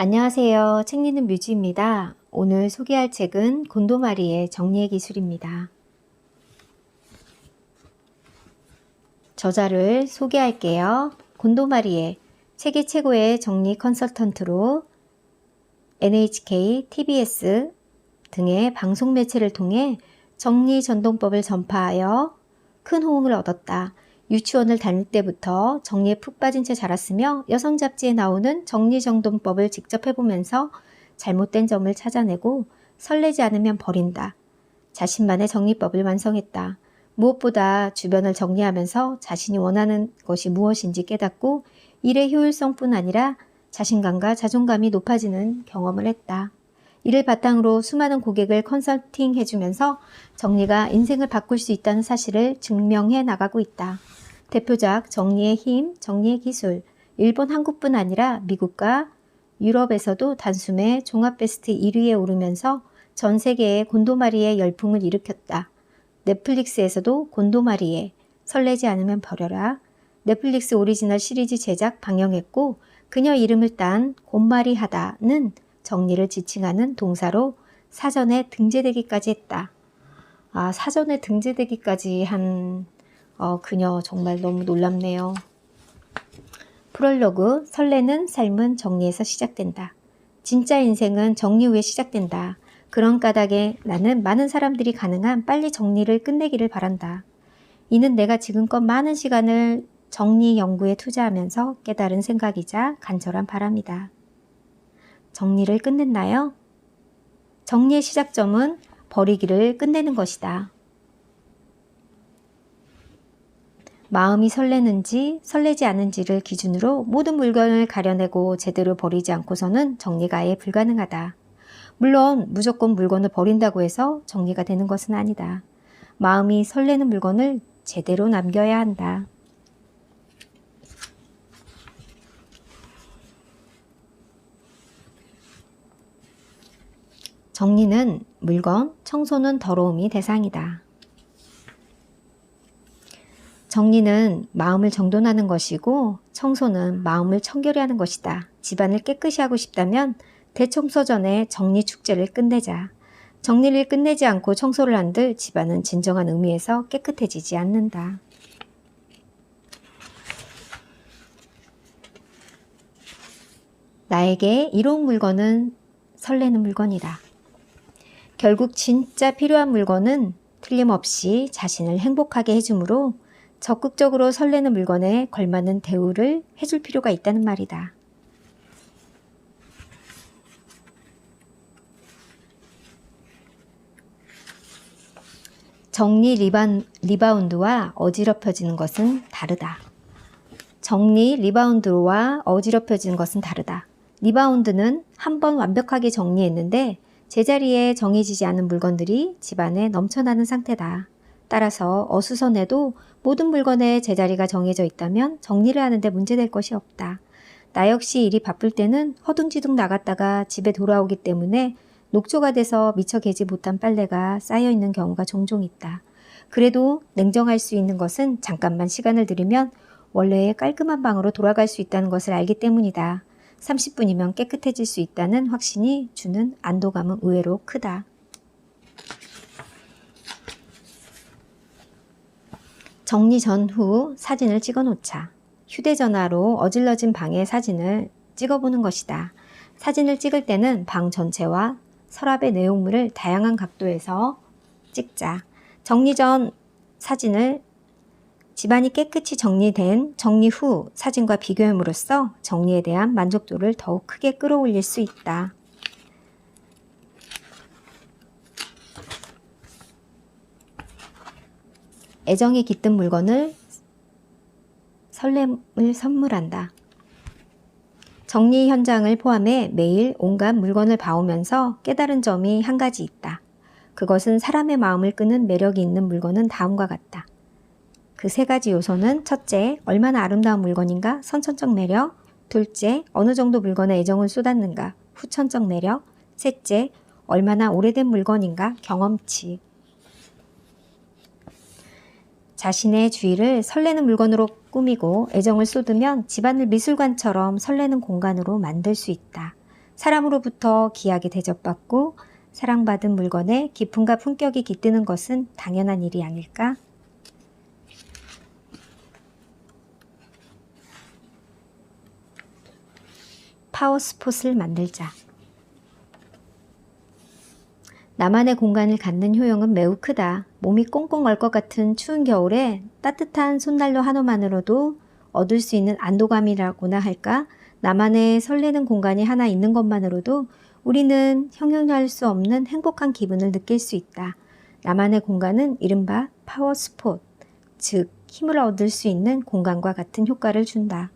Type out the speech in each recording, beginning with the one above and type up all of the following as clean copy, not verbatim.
안녕하세요. 책 읽는 뮤지입니다. 오늘 소개할 책은 곤도마리의 정리의 기술입니다. 저자를 소개할게요. 곤도마리의 세계 최고의 정리 컨설턴트로 NHK, TBS 등의 방송 매체를 통해 정리 전동법을 전파하여 큰 호응을 얻었다. 유치원을 다닐 때부터 정리에 푹 빠진 채 자랐으며 여성 잡지에 나오는 정리정돈법을 직접 해보면서 잘못된 점을 찾아내고 설레지 않으면 버린다. 자신만의 정리법을 완성했다. 무엇보다 주변을 정리하면서 자신이 원하는 것이 무엇인지 깨닫고 일의 효율성뿐 아니라 자신감과 자존감이 높아지는 경험을 했다. 이를 바탕으로 수많은 고객을 컨설팅 해주면서 정리가 인생을 바꿀 수 있다는 사실을 증명해 나가고 있다. 대표작 정리의 힘, 정리의 기술, 일본, 한국뿐 아니라 미국과 유럽에서도 단숨에 종합 베스트 1위에 오르면서 전 세계에 곤도마리의 열풍을 일으켰다. 넷플릭스에서도 곤도마리의 설레지 않으면 버려라 넷플릭스 오리지널 시리즈 제작 방영했고 그녀 이름을 딴 곤마리하다는 정리를 지칭하는 동사로 사전에 등재되기까지 했다. 사전에 등재되기까지 한 그녀 정말 너무 놀랍네요. 프롤로그 설레는 삶은 정리에서 시작된다. 진짜 인생은 정리 후에 시작된다. 그런 까닭에 나는 많은 사람들이 가능한 빨리 정리를 끝내기를 바란다. 이는 내가 지금껏 많은 시간을 정리 연구에 투자하면서 깨달은 생각이자 간절한 바람이다. 정리를 끝냈나요? 정리의 시작점은 버리기를 끝내는 것이다. 마음이 설레는지 설레지 않은지를 기준으로 모든 물건을 가려내고 제대로 버리지 않고서는 정리가 아예 불가능하다. 물론 무조건 물건을 버린다고 해서 정리가 되는 것은 아니다. 마음이 설레는 물건을 제대로 남겨야 한다. 정리는 물건, 청소는 더러움이 대상이다. 정리는 마음을 정돈하는 것이고 청소는 마음을 청결히 하는 것이다. 집안을 깨끗이 하고 싶다면 대청소 전에 정리 축제를 끝내자. 정리를 끝내지 않고 청소를 한들 집안은 진정한 의미에서 깨끗해지지 않는다. 나에게 이로운 물건은 설레는 물건이다. 결국 진짜 필요한 물건은 틀림없이 자신을 행복하게 해주므로 적극적으로 설레는 물건에 걸맞는 대우를 해줄 필요가 있다는 말이다. 정리 리바운드와 어지럽혀지는 것은 다르다. 정리 리바운드와 어지럽혀지는 것은 다르다. 리바운드는 한번 완벽하게 정리했는데 제자리에 정해지지 않은 물건들이 집안에 넘쳐나는 상태다. 따라서 어수선해도 모든 물건의 제자리가 정해져 있다면 정리를 하는데 문제될 것이 없다. 나 역시 일이 바쁠 때는 허둥지둥 나갔다가 집에 돌아오기 때문에 녹초가 돼서 미처 개지 못한 빨래가 쌓여있는 경우가 종종 있다. 그래도 냉정할 수 있는 것은 잠깐만 시간을 들이면 원래의 깔끔한 방으로 돌아갈 수 있다는 것을 알기 때문이다. 30분이면 깨끗해질 수 있다는 확신이 주는 안도감은 의외로 크다. 정리 전후 사진을 찍어 놓자. 휴대전화로 어질러진 방의 사진을 찍어보는 것이다. 사진을 찍을 때는 방 전체와 서랍의 내용물을 다양한 각도에서 찍자. 정리 전 사진을 집안이 깨끗이 정리된 정리 후 사진과 비교함으로써 정리에 대한 만족도를 더욱 크게 끌어올릴 수 있다. 애정이 깃든 물건을 설렘을 선물한다. 정리 현장을 포함해 매일 온갖 물건을 봐오면서 깨달은 점이 한 가지 있다. 그것은 사람의 마음을 끄는 매력이 있는 물건은 다음과 같다. 그 세 가지 요소는 첫째, 얼마나 아름다운 물건인가, 선천적 매력. 둘째, 어느 정도 물건에 애정을 쏟았는가, 후천적 매력. 셋째, 얼마나 오래된 물건인가, 경험치. 자신의 주위를 설레는 물건으로 꾸미고 애정을 쏟으면 집안을 미술관처럼 설레는 공간으로 만들 수 있다. 사람으로부터 귀하게 대접받고 사랑받은 물건에 기쁨과 품격이 깃드는 것은 당연한 일이 아닐까? 파워스폿을 만들자. 나만의 공간을 갖는 효용은 매우 크다. 몸이 꽁꽁 얼 것 같은 추운 겨울에 따뜻한 손난로 하나만으로도 얻을 수 있는 안도감이라고나 할까? 나만의 설레는 공간이 하나 있는 것만으로도 우리는 형용할 수 없는 행복한 기분을 느낄 수 있다. 나만의 공간은 이른바 파워스폿, 즉 힘을 얻을 수 있는 공간과 같은 효과를 준다.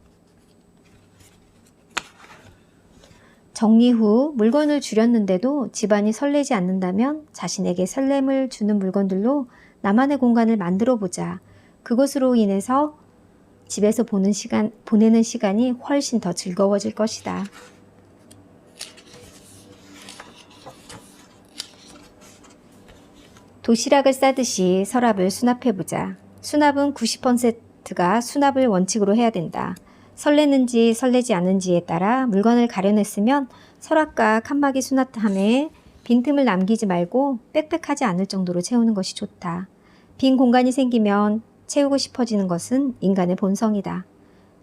정리 후 물건을 줄였는데도 집안이 설레지 않는다면 자신에게 설렘을 주는 물건들로 나만의 공간을 만들어 보자. 그것으로 인해서 집에서 보내는 시간이 훨씬 더 즐거워질 것이다. 도시락을 싸듯이 서랍을 수납해보자. 수납은 90%가 수납을 원칙으로 해야 된다. 설레는지 설레지 않은지에 따라 물건을 가려냈으면 서랍과 칸막이 수납함에 빈틈을 남기지 말고 빽빽하지 않을 정도로 채우는 것이 좋다. 빈 공간이 생기면 채우고 싶어지는 것은 인간의 본성이다.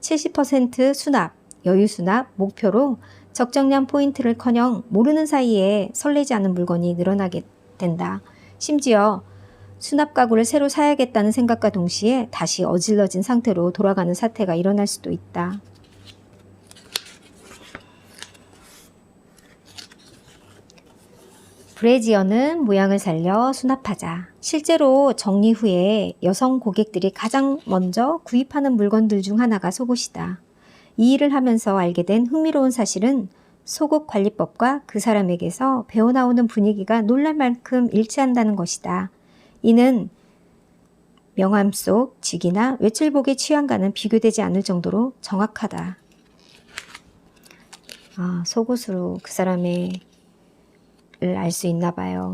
70% 수납, 여유 수납 목표로 적정량 포인트를커녕 모르는 사이에 설레지 않은 물건이 늘어나게 된다. 심지어 수납 가구를 새로 사야겠다는 생각과 동시에 다시 어질러진 상태로 돌아가는 사태가 일어날 수도 있다. 브래지어는 모양을 살려 수납하자. 실제로 정리 후에 여성 고객들이 가장 먼저 구입하는 물건들 중 하나가 속옷이다. 이 일을 하면서 알게 된 흥미로운 사실은 속옷 관리법과 그 사람에게서 배어나오는 분위기가 놀랄 만큼 일치한다는 것이다. 이는 명함 속 직이나 외출복의 취향과는 비교되지 않을 정도로 정확하다. 속옷으로 그 사람의 알 수 있나 봐요.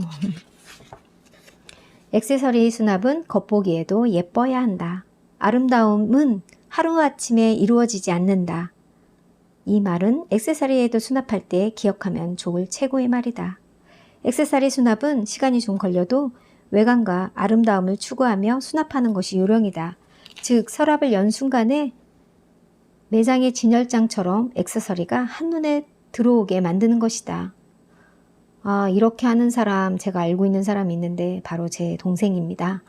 액세서리 수납은 겉보기에도 예뻐야 한다. 아름다움은 하루아침에 이루어지지 않는다. 이 말은 액세서리에도 수납할 때 기억하면 좋을 최고의 말이다. 액세서리 수납은 시간이 좀 걸려도 외관과 아름다움을 추구하며 수납하는 것이 요령이다. 즉 서랍을 연 순간에 매장의 진열장처럼 액세서리가 한눈에 들어오게 만드는 것이다. 이렇게 하는 사람, 제가 알고 있는 사람이 있는데 바로 제 동생입니다.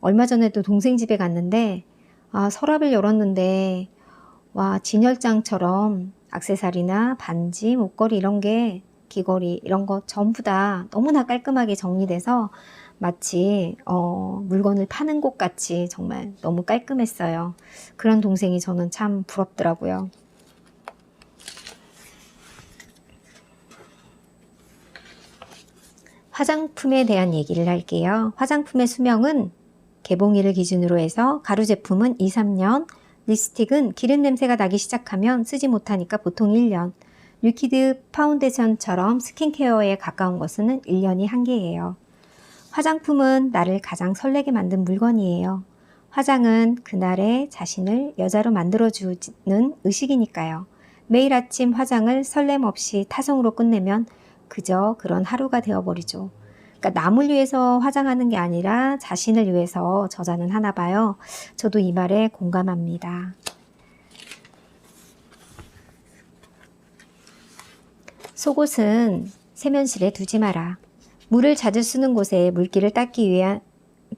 얼마 전에도 동생 집에 갔는데 서랍을 열었는데 진열장처럼 액세서리나 반지, 목걸이 이런 게 귀걸이 이런 거 전부 다 너무나 깔끔하게 정리돼서 마치 물건을 파는 곳 같이 정말 너무 깔끔했어요. 그런 동생이 저는 참 부럽더라고요. 화장품에 대한 얘기를 할게요. 화장품의 수명은 개봉일을 기준으로 해서 가루 제품은 2, 3년, 립스틱은 기름 냄새가 나기 시작하면 쓰지 못하니까 보통 1년, 리퀴드 파운데이션처럼 스킨케어에 가까운 것은 1년이 한계예요. 화장품은 나를 가장 설레게 만든 물건이에요. 화장은 그날의 자신을 여자로 만들어주는 의식이니까요. 매일 아침 화장을 설렘 없이 타성으로 끝내면 그저 그런 하루가 되어버리죠. 그러니까 남을 위해서 화장하는 게 아니라 자신을 위해서 저자는 하나 봐요. 저도 이 말에 공감합니다. 속옷은 세면실에 두지 마라. 물을 자주 쓰는 곳에 물기를 닦기 위한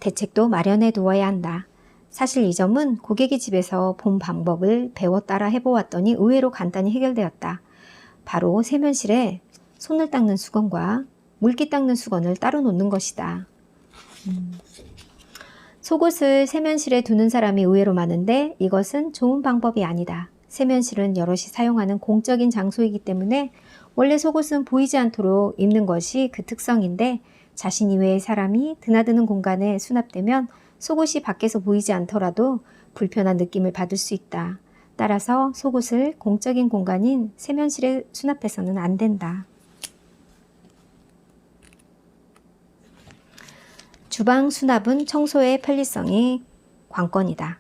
대책도 마련해 두어야 한다. 사실 이 점은 고객의 집에서 본 방법을 배워 따라 해보았더니 의외로 간단히 해결되었다. 바로 세면실에 손을 닦는 수건과 물기 닦는 수건을 따로 놓는 것이다. 속옷을 세면실에 두는 사람이 의외로 많은데 이것은 좋은 방법이 아니다. 세면실은 여럿이 사용하는 공적인 장소이기 때문에 원래 속옷은 보이지 않도록 입는 것이 그 특성인데 자신 이외의 사람이 드나드는 공간에 수납되면 속옷이 밖에서 보이지 않더라도 불편한 느낌을 받을 수 있다. 따라서 속옷을 공적인 공간인 세면실에 수납해서는 안 된다. 주방 수납은 청소의 편리성이 관건이다.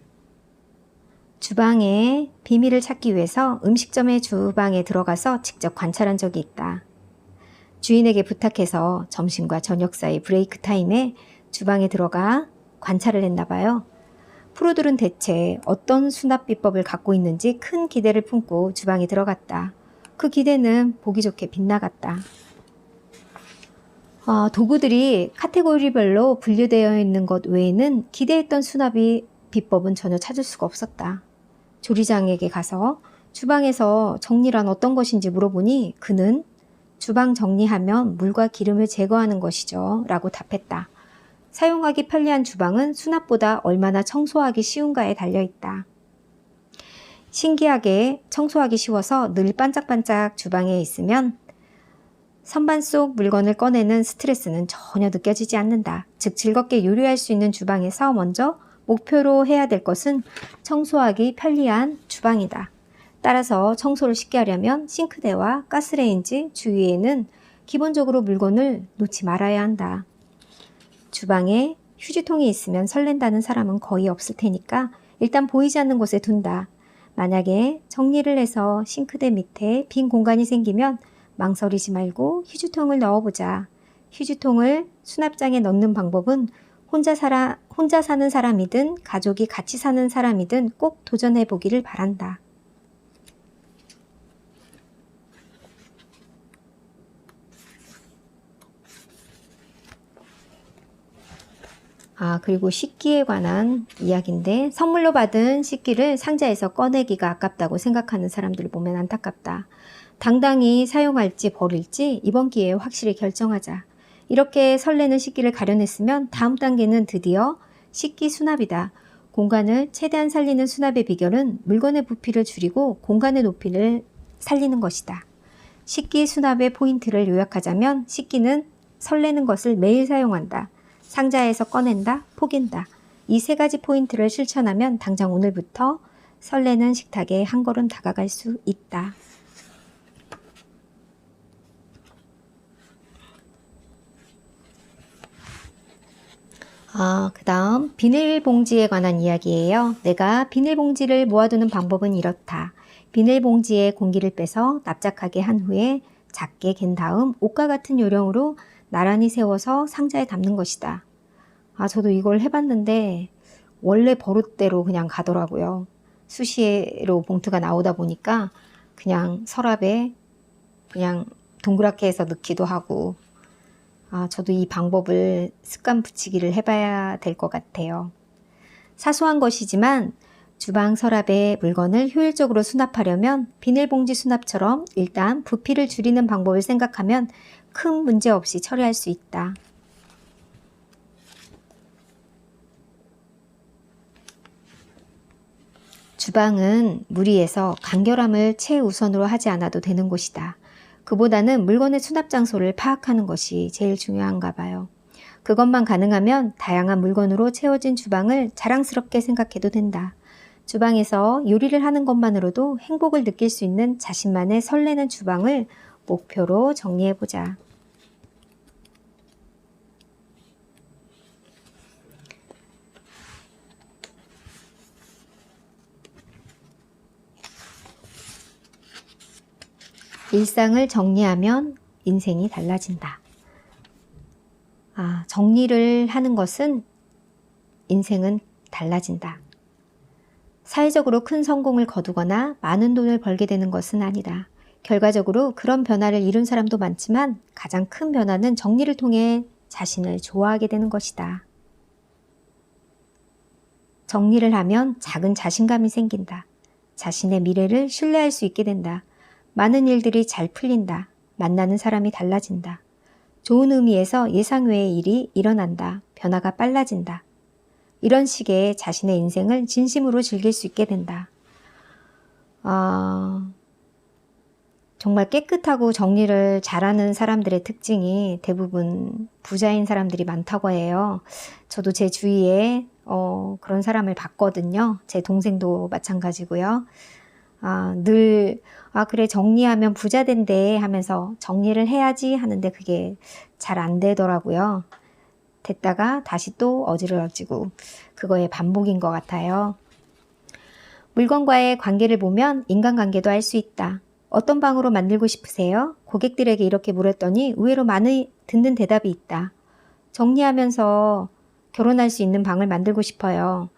주방의 비밀을 찾기 위해서 음식점의 주방에 들어가서 직접 관찰한 적이 있다. 주인에게 부탁해서 점심과 저녁 사이 브레이크 타임에 주방에 들어가 관찰을 했나 봐요. 프로들은 대체 어떤 수납 비법을 갖고 있는지 큰 기대를 품고 주방에 들어갔다. 그 기대는 보기 좋게 빗나갔다. 도구들이 카테고리별로 분류되어 있는 것 외에는 기대했던 수납이 비법은 전혀 찾을 수가 없었다. 조리장에게 가서 주방에서 정리란 어떤 것인지 물어보니 그는 주방 정리하면 물과 기름을 제거하는 것이죠 라고 답했다. 사용하기 편리한 주방은 수납보다 얼마나 청소하기 쉬운가에 달려있다. 신기하게 청소하기 쉬워서 늘 반짝반짝 주방에 있으면 선반 속 물건을 꺼내는 스트레스는 전혀 느껴지지 않는다. 즉 즐겁게 요리할 수 있는 주방에서 먼저 목표로 해야 될 것은 청소하기 편리한 주방이다. 따라서 청소를 쉽게 하려면 싱크대와 가스레인지 주위에는 기본적으로 물건을 놓지 말아야 한다. 주방에 휴지통이 있으면 설렌다는 사람은 거의 없을 테니까 일단 보이지 않는 곳에 둔다. 만약에 정리를 해서 싱크대 밑에 빈 공간이 생기면 망설이지 말고 휴지통을 넣어보자. 휴지통을 수납장에 넣는 방법은 혼자 사는 사람이든 가족이 같이 사는 사람이든 꼭 도전해 보기를 바란다. 그리고 식기에 관한 이야기인데 선물로 받은 식기를 상자에서 꺼내기가 아깝다고 생각하는 사람들을 보면 안타깝다. 당당히 사용할지 버릴지 이번 기회에 확실히 결정하자. 이렇게 설레는 식기를 가려냈으면 다음 단계는 드디어 식기 수납이다. 공간을 최대한 살리는 수납의 비결은 물건의 부피를 줄이고 공간의 높이를 살리는 것이다. 식기 수납의 포인트를 요약하자면 식기는 설레는 것을 매일 사용한다. 상자에서 꺼낸다, 포긴다. 이 세 가지 포인트를 실천하면 당장 오늘부터 설레는 식탁에 한 걸음 다가갈 수 있다. 그 다음 비닐봉지에 관한 이야기예요. 내가 비닐봉지를 모아두는 방법은 이렇다. 비닐봉지에 공기를 빼서 납작하게 한 후에 작게 갠 다음 옷과 같은 요령으로 나란히 세워서 상자에 담는 것이다. 저도 이걸 해봤는데 원래 버릇대로 그냥 가더라고요. 수시로 봉투가 나오다 보니까 그냥 서랍에 그냥 동그랗게 해서 넣기도 하고 저도 이 방법을 습관 붙이기를 해봐야 될 것 같아요. 사소한 것이지만 주방 서랍에 물건을 효율적으로 수납하려면 비닐봉지 수납처럼 일단 부피를 줄이는 방법을 생각하면 큰 문제 없이 처리할 수 있다. 주방은 무리해서 간결함을 최우선으로 하지 않아도 되는 곳이다. 그보다는 물건의 수납 장소를 파악하는 것이 제일 중요한가 봐요. 그것만 가능하면 다양한 물건으로 채워진 주방을 자랑스럽게 생각해도 된다. 주방에서 요리를 하는 것만으로도 행복을 느낄 수 있는 자신만의 설레는 주방을 목표로 정리해보자. 일상을 정리하면 인생이 달라진다. 정리를 하는 것은 인생은 달라진다. 사회적으로 큰 성공을 거두거나 많은 돈을 벌게 되는 것은 아니다. 결과적으로 그런 변화를 이룬 사람도 많지만 가장 큰 변화는 정리를 통해 자신을 좋아하게 되는 것이다. 정리를 하면 작은 자신감이 생긴다. 자신의 미래를 신뢰할 수 있게 된다. 많은 일들이 잘 풀린다. 만나는 사람이 달라진다. 좋은 의미에서 예상 외의 일이 일어난다. 변화가 빨라진다. 이런 식의 자신의 인생을 진심으로 즐길 수 있게 된다. 정말 깨끗하고 정리를 잘하는 사람들의 특징이 대부분 부자인 사람들이 많다고 해요. 저도 제 주위에 그런 사람을 봤거든요. 제 동생도 마찬가지고요. 늘 그래 정리하면 부자 된대 하면서 정리를 해야지 하는데 그게 잘 안 되더라고요. 됐다가 다시 또 어지러지고 그거의 반복인 것 같아요. 물건과의 관계를 보면 인간관계도 알 수 있다. 어떤 방으로 만들고 싶으세요? 고객들에게 이렇게 물었더니 의외로 많이 듣는 대답이 있다. 정리하면서 결혼할 수 있는 방을 만들고 싶어요.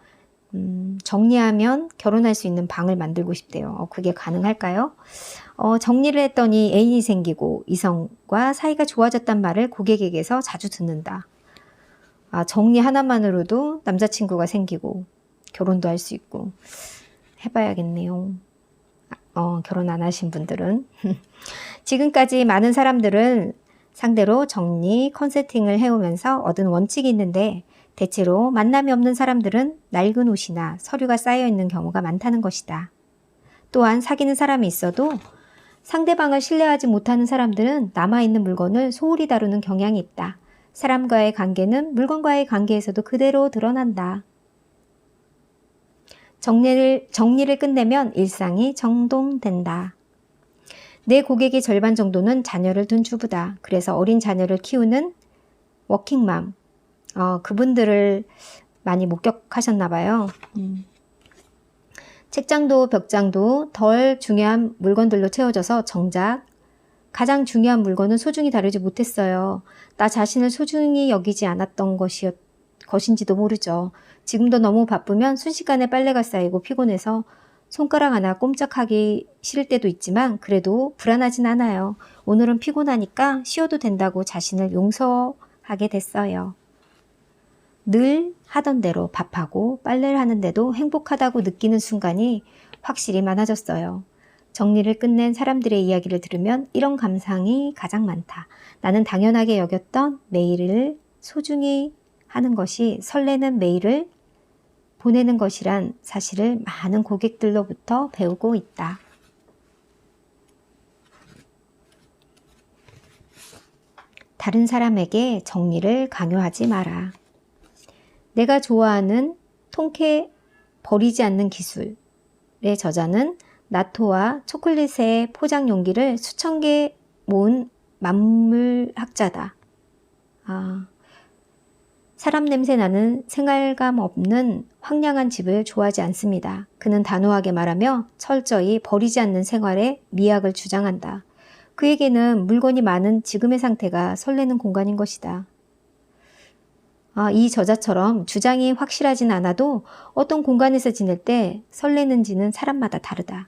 정리하면 결혼할 수 있는 방을 만들고 싶대요. 그게 가능할까요? 정리를 했더니 애인이 생기고 이성과 사이가 좋아졌단 말을 고객에게서 자주 듣는다. 정리 하나만으로도 남자친구가 생기고 결혼도 할 수 있고 해봐야겠네요. 결혼 안 하신 분들은. 지금까지 많은 사람들은 상대로 정리, 컨설팅을 해오면서 얻은 원칙이 있는데 대체로 만남이 없는 사람들은 낡은 옷이나 서류가 쌓여있는 경우가 많다는 것이다. 또한 사귀는 사람이 있어도 상대방을 신뢰하지 못하는 사람들은 남아있는 물건을 소홀히 다루는 경향이 있다. 사람과의 관계는 물건과의 관계에서도 그대로 드러난다. 정리를 끝내면 일상이 정돈된다. 내 고객의 절반 정도는 자녀를 둔 주부다. 그래서 어린 자녀를 키우는 워킹맘, 그분들을 많이 목격하셨나 봐요. 책장도 벽장도 덜 중요한 물건들로 채워져서 정작 가장 중요한 물건은 소중히 다루지 못했어요. 나 자신을 소중히 여기지 않았던 것인지도 모르죠. 지금도 너무 바쁘면 순식간에 빨래가 쌓이고 피곤해서 손가락 하나 꼼짝하기 싫을 때도 있지만 그래도 불안하진 않아요. 오늘은 피곤하니까 쉬어도 된다고 자신을 용서하게 됐어요. 늘 하던 대로 밥하고 빨래를 하는데도 행복하다고 느끼는 순간이 확실히 많아졌어요. 정리를 끝낸 사람들의 이야기를 들으면 이런 감상이 가장 많다. 나는 당연하게 여겼던 메일을 소중히 하는 것이 설레는 메일을 보내는 것이란 사실을 많은 고객들로부터 배우고 있다. 다른 사람에게 정리를 강요하지 마라. 내가 좋아하는 통쾌 버리지 않는 기술의 저자는 나토와 초콜릿의 포장 용기를 수천 개 모은 만물학자다. 사람 냄새 나는 생활감 없는 황량한 집을 좋아하지 않습니다. 그는 단호하게 말하며 철저히 버리지 않는 생활의 미학을 주장한다. 그에게는 물건이 많은 지금의 상태가 설레는 공간인 것이다. 이 저자처럼 주장이 확실하진 않아도 어떤 공간에서 지낼 때 설레는지는 사람마다 다르다.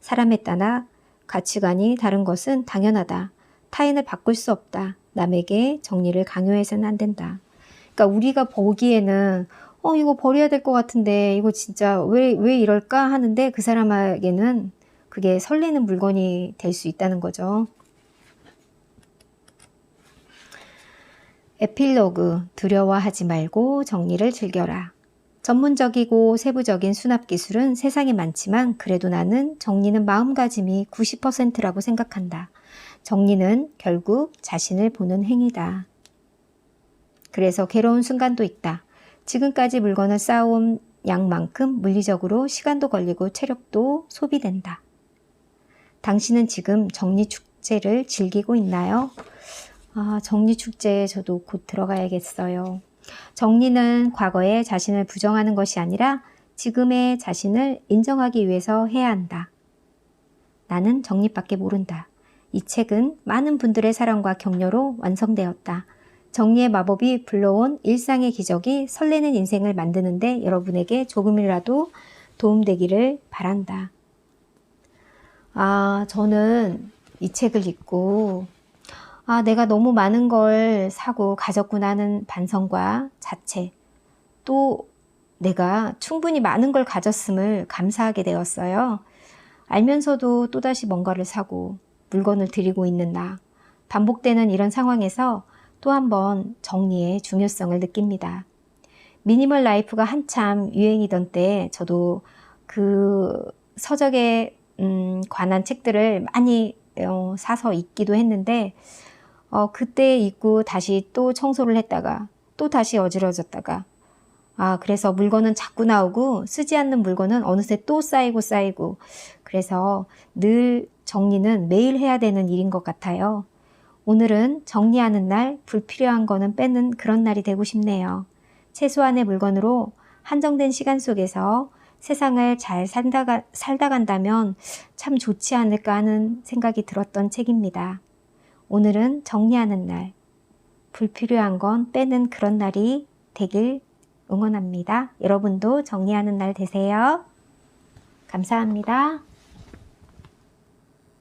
사람에 따라 가치관이 다른 것은 당연하다. 타인을 바꿀 수 없다. 남에게 정리를 강요해서는 안 된다. 그러니까 우리가 보기에는 이거 버려야 될 것 같은데 이거 진짜 왜 이럴까 하는데 그 사람에게는 그게 설레는 물건이 될 수 있다는 거죠. 에필로그, 두려워하지 말고 정리를 즐겨라. 전문적이고 세부적인 수납 기술은 세상에 많지만 그래도 나는 정리는 마음가짐이 90%라고 생각한다. 정리는 결국 자신을 보는 행위다. 그래서 괴로운 순간도 있다. 지금까지 물건을 쌓아온 양만큼 물리적으로 시간도 걸리고 체력도 소비된다. 당신은 지금 정리축제를 즐기고 있나요? 정리축제에 저도 곧 들어가야겠어요. 정리는 과거의 자신을 부정하는 것이 아니라 지금의 자신을 인정하기 위해서 해야 한다. 나는 정리밖에 모른다. 이 책은 많은 분들의 사랑과 격려로 완성되었다. 정리의 마법이 불러온 일상의 기적이 설레는 인생을 만드는데 여러분에게 조금이라도 도움되기를 바란다. 저는 이 책을 읽고 내가 너무 많은 걸 사고 가졌구나 하는 반성과 자책, 또 내가 충분히 많은 걸 가졌음을 감사하게 되었어요. 알면서도 또다시 뭔가를 사고 물건을 들이고 있는 나, 반복되는 이런 상황에서 또 한 번 정리의 중요성을 느낍니다. 미니멀 라이프가 한참 유행이던 때 저도 그 서적에 관한 책들을 많이 사서 읽기도 했는데 그때 읽고 다시 또 청소를 했다가 또 다시 어지러졌다가 그래서 물건은 자꾸 나오고 쓰지 않는 물건은 어느새 또 쌓이고 그래서 늘 정리는 매일 해야 되는 일인 것 같아요. 오늘은 정리하는 날, 불필요한 거는 빼는 그런 날이 되고 싶네요. 최소한의 물건으로 한정된 시간 속에서 세상을 잘 살다 간다면 참 좋지 않을까 하는 생각이 들었던 책입니다. 오늘은 정리하는 날, 불필요한 건 빼는 그런 날이 되길 응원합니다. 여러분도 정리하는 날 되세요. 감사합니다.